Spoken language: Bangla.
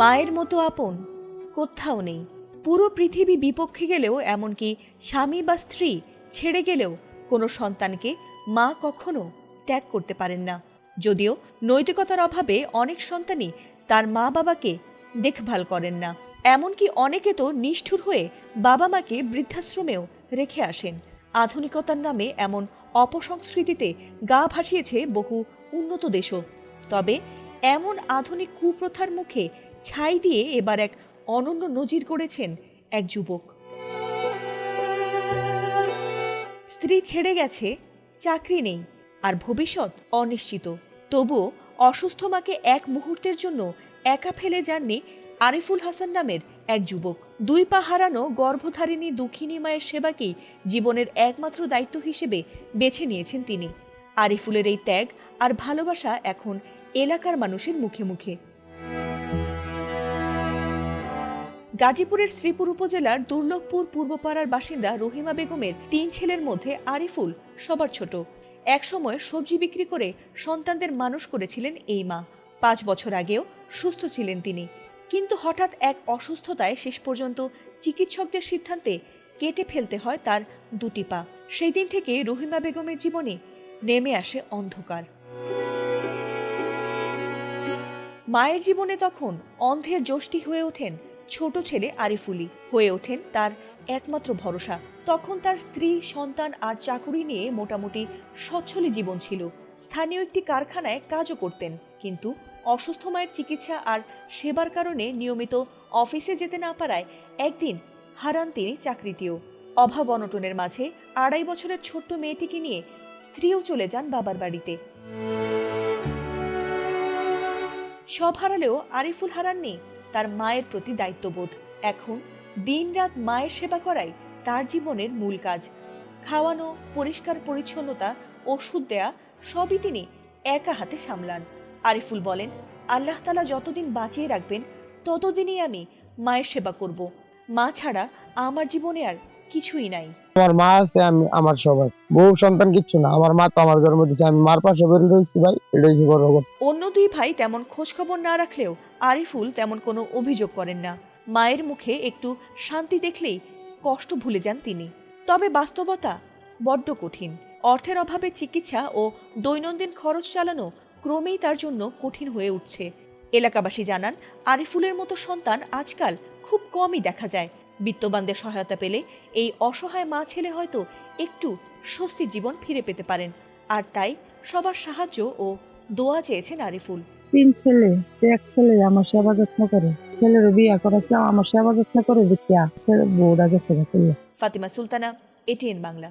মায়ের মতো আপন কোথাও নেই। পুরো পৃথিবী বিপক্ষে গেলেও, এমনকি স্বামী বা স্ত্রী ছেড়ে গেলেও কোনো সন্তানকে মা কখনো ত্যাগ করতে পারেন না। যদিও নৈতিকতার অভাবে অনেক সন্তানই তার মা বাবাকে দেখভাল করেন না। এমনকি অনেকে তো নিষ্ঠুর হয়ে বাবা মাকে বৃদ্ধাশ্রমেও রেখে আসেন। আধুনিকতার নামে এমন অপসংস্কৃতিতে গা ভাসিয়েছে বহু উন্নত দেশও। তবে এমন আধুনিক কুপ্রথার মুখে ছাই দিয়ে এবার এক অনন্য নজির গড়েছেন এক যুবক। স্ত্রী ছেড়ে গেছে, চাকরি নেই, আর ভবিষ্যৎ অনিশ্চিত। তবুও অসুস্থ মাকে এক মুহূর্তের জন্য একা ফেলে যাননি আরিফুল হাসান নামের এক যুবক। 2 পা হারানো গর্ভধারিণী দুঃখিনী মায়ের সেবাকেই জীবনের একমাত্র দায়িত্ব হিসেবে বেছে নিয়েছেন তিনি। আরিফুলের এই ত্যাগ আর ভালোবাসা এখন এলাকার মানুষের মুখে মুখে। গাজীপুরের শ্রীপুর উপজেলার দুর্লভপুর পূর্বপাড়ার বাসিন্দা রহিমা বেগমের 3 ছেলের মধ্যে আরিফুল সবার ছোট। একসময় সবজি বিক্রি করে সন্তানদের মানুষ করেছিলেন এই মা। 5 বছর আগেও সুস্থ ছিলেন তিনি, কিন্তু হঠাৎ এক অসুস্থতায় শেষ পর্যন্ত চিকিৎসকদের সিদ্ধান্তে কেটে ফেলতে হয় তার 2টি পা। সেই দিন থেকে রহিমা বেগমের জীবনে নেমে আসে অন্ধকার। মায়ের জীবনে তখন অন্ধের যষ্টি হয়ে ওঠেন ছোট ছেলে আরিফুলি, হয়ে ওঠেন তার একমাত্র ভরসা। তখন তার স্ত্রী, সন্তান আর চাকুরি নিয়ে মোটামুটি সচ্ছলই জীবন ছিল। স্থানীয় একটি কারখানায় কাজও করতেন, কিন্তু অসুস্থ মায়ের চিকিৎসা আর সেবার কারণে নিয়মিত অফিসে যেতে না পারায় একদিন হারান তিনি চাকরিটিও। অভাব অনটনের মাঝে 2.5 বছরের ছোট্ট মেয়েটিকে নিয়ে স্ত্রীও চলে যান বাবার বাড়িতে। সব হারালেও আরিফুল হারাননি তার মায়ের প্রতি দায়িত্ববোধ। এখন দিনরাত মায়ের সেবা করাই তার জীবনের মূল কাজ। খাওয়ানো, পরিষ্কার পরিচ্ছন্নতা, ওষুধ দেয়া সবই তিনি একা হাতে সামলান। আরিফুল বলেন, আল্লাহ তাআলা যতদিন বাঁচিয়ে রাখবেন ততদিনই আমি মায়ের সেবা করব। মা ছাড়া আমার জীবনে আর কিছুই নাই। আমার মা আছে, আমি আমার সবাই, বউ সন্তান কিচ্ছু না। আমার মা তো আমার জন্ম দিয়েছে, আমি মার পাশে বের হয়েছি ভাই, এটাই বড় কথা। অন্য 2 ভাই তেমন খোঁজখবর না রাখলেও আরিফুল তেমন কোনো অভিযোগ করেন না। মায়ের মুখে একটু শান্তি দেখলেই কষ্ট ভুলে যান তিনি। তবে বাস্তবতা বড্ড কঠিন। অর্থের অভাবে চিকিৎসা ও দৈনন্দিন খরচ চালানো ক্রমেই তার জন্য কঠিন হয়ে উঠছে। এলাকাবাসী জানান, আরিফুলের মতো সন্তান আজকাল খুব কমই দেখা যায়। বিত্তবানদের সহায়তা পেলে এই অসহায় মা ছেলে হয়তো একটু স্বস্তির জীবন ফিরে পেতে পারেন। আর তাই সবার সাহায্য ও দোয়া চেয়েছেন আরিফুল। 3 ছেলে, এক ছেলে আমার সেবা যত্ন করে। ছেলের বিয়ে করেছিলাম, আমার সেবা যত্ন করে দেখিয়া ছেলে বউরা গেছে। ফাতিমা সুলতানা, এটিএন বাংলা।